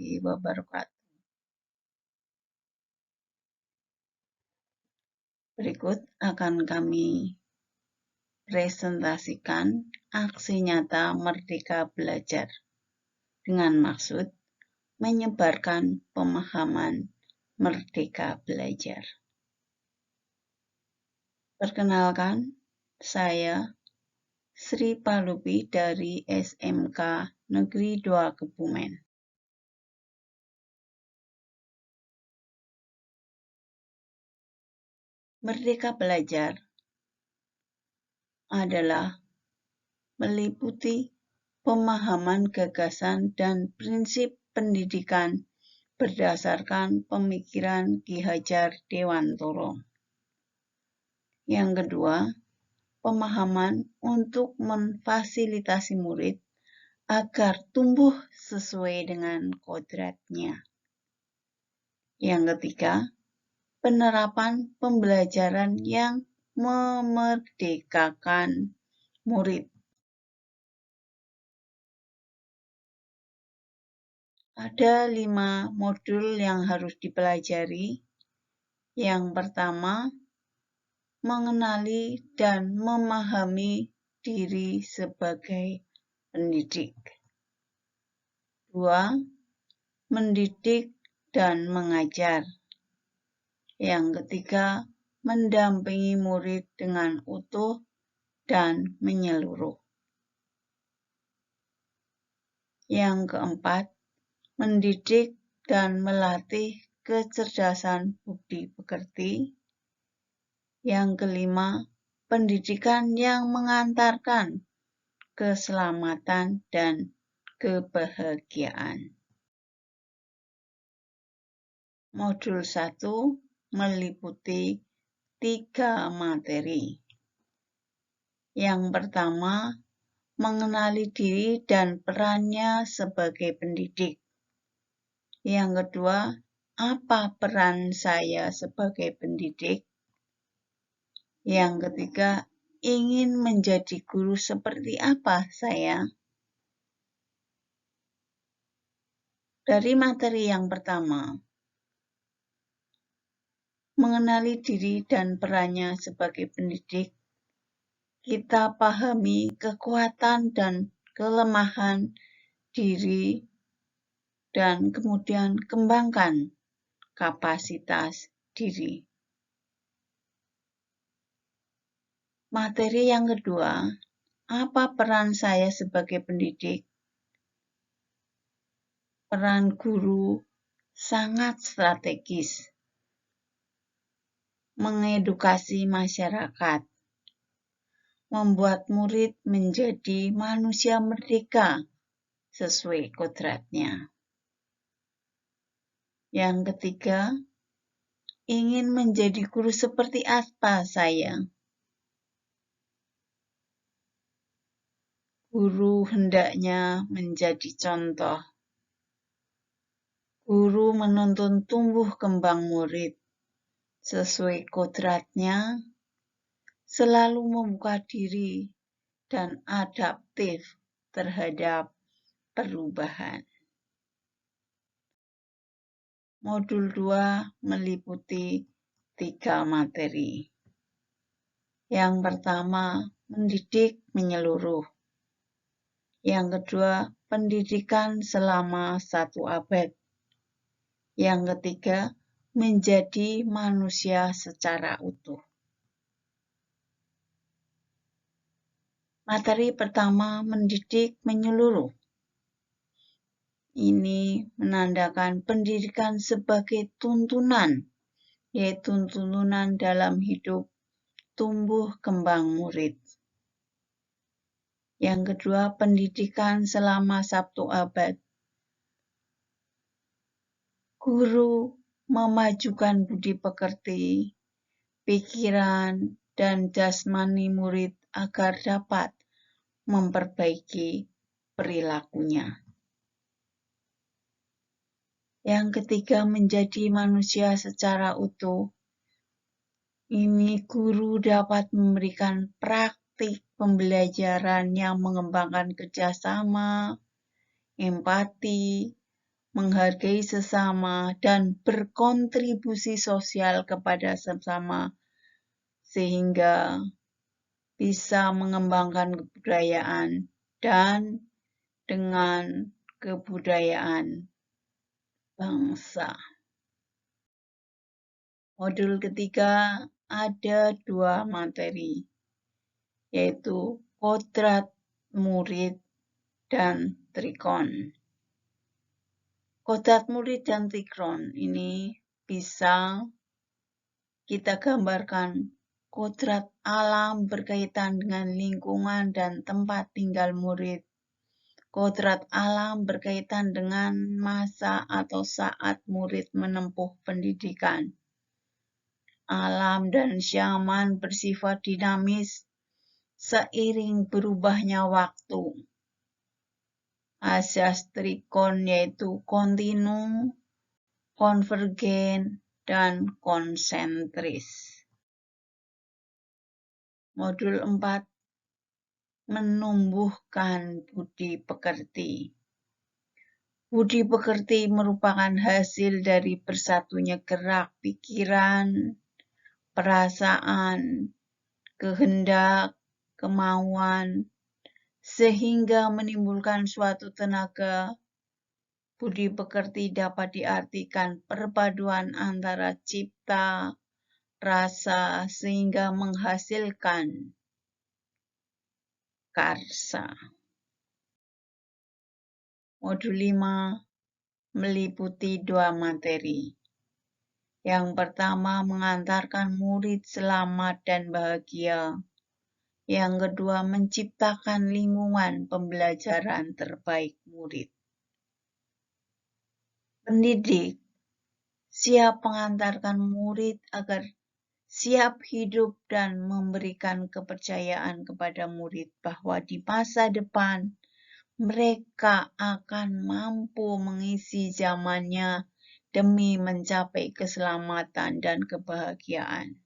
warahmatullahi wabarakatuh. Berikut akan kami presentasikan aksi nyata Merdeka Belajar dengan maksud menyebarkan pemahaman Merdeka Belajar. Perkenalkan, saya Sri Palupi dari SMK Negeri 2 Kebumen. Merdeka Belajar adalah meliputi pemahaman gagasan dan prinsip pendidikan berdasarkan pemikiran Ki Hajar Dewantoro. Yang kedua, pemahaman untuk memfasilitasi murid agar tumbuh sesuai dengan kodratnya. Yang ketiga, penerapan pembelajaran yang memerdekakan murid. Ada 5 modul yang harus dipelajari. Yang pertama, mengenali dan memahami diri sebagai pendidik. 2. Mendidik dan mengajar. Yang ketiga, mendampingi murid dengan utuh dan menyeluruh. Yang keempat, mendidik dan melatih kecerdasan budi pekerti. Yang kelima, pendidikan yang mengantarkan keselamatan dan kebahagiaan. Modul 1 meliputi 3 materi. Yang pertama, mengenali diri dan perannya sebagai pendidik. Yang kedua, apa peran saya sebagai pendidik? Yang ketiga, ingin menjadi guru seperti apa saya? Dari materi yang pertama, mengenali diri dan perannya sebagai pendidik, kita pahami kekuatan dan kelemahan diri dan kemudian kembangkan kapasitas diri. Materi yang kedua, apa peran saya sebagai pendidik? Peran guru sangat strategis, mengedukasi masyarakat, membuat murid menjadi manusia merdeka sesuai kodratnya. Yang ketiga, ingin menjadi guru seperti apa saya? Guru hendaknya menjadi contoh. Guru menuntun tumbuh kembang murid sesuai kodratnya, selalu membuka diri dan adaptif terhadap perubahan. Modul 2 meliputi 3 materi. Yang pertama, mendidik menyeluruh. Yang kedua, pendidikan selama 1 abad. Yang ketiga, menjadi manusia secara utuh. Materi pertama, mendidik menyeluruh. Ini menandakan pendidikan sebagai tuntunan, yaitu tuntunan dalam hidup tumbuh kembang murid. Yang kedua, pendidikan selama 1 abad. Guru memajukan budi pekerti, pikiran, dan jasmani murid agar dapat memperbaiki perilakunya. Yang ketiga, menjadi manusia secara utuh. Ini guru dapat memberikan praktik pembelajaran yang mengembangkan kerjasama, empati, menghargai sesama, dan berkontribusi sosial kepada sesama sehingga bisa mengembangkan kebudayaan dan dengan kebudayaan bangsa. Modul ketiga ada 2 materi, yaitu kodrat murid dan trikon. Kodrat murid dan trikon ini bisa kita gambarkan kodrat alam berkaitan dengan lingkungan dan tempat tinggal murid. Kodrat alam berkaitan dengan masa atau saat murid menempuh pendidikan. Alam dan zaman bersifat dinamis seiring berubahnya waktu. Asas trikon yaitu kontinu, konvergen, dan konsentris. Modul 4. Menumbuhkan budi pekerti. Budi pekerti merupakan hasil dari bersatunya gerak pikiran, perasaan, kehendak, kemauan, sehingga menimbulkan suatu tenaga. Budi pekerti dapat diartikan perpaduan antara cipta, rasa, sehingga menghasilkan karsa. Modul 5 meliputi 2 materi. Yang pertama, mengantarkan murid selamat dan bahagia. Yang kedua, menciptakan lingkungan pembelajaran terbaik murid. Pendidik siap mengantarkan murid agar siap hidup dan memberikan kepercayaan kepada murid bahwa di masa depan mereka akan mampu mengisi zamannya demi mencapai keselamatan dan kebahagiaan.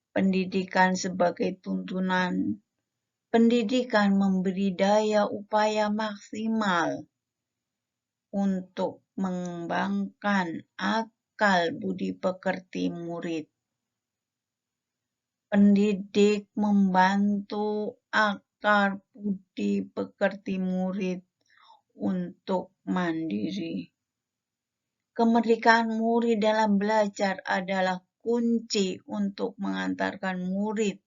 Pendidikan sebagai tuntunan. Pendidikan memberi daya upaya maksimal untuk mengembangkan akal budi pekerti murid. Pendidik membantu akar budi pekerti murid untuk mandiri. Kemerdekaan murid dalam belajar adalah kunci untuk mengantarkan murid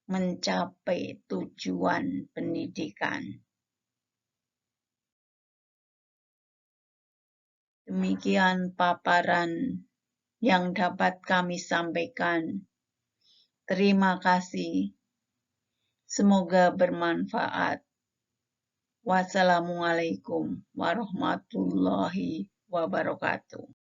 mencapai tujuan pendidikan. Demikian paparan yang dapat kami sampaikan. Terima kasih. Semoga bermanfaat. Wassalamualaikum warahmatullahi wabarakatuh.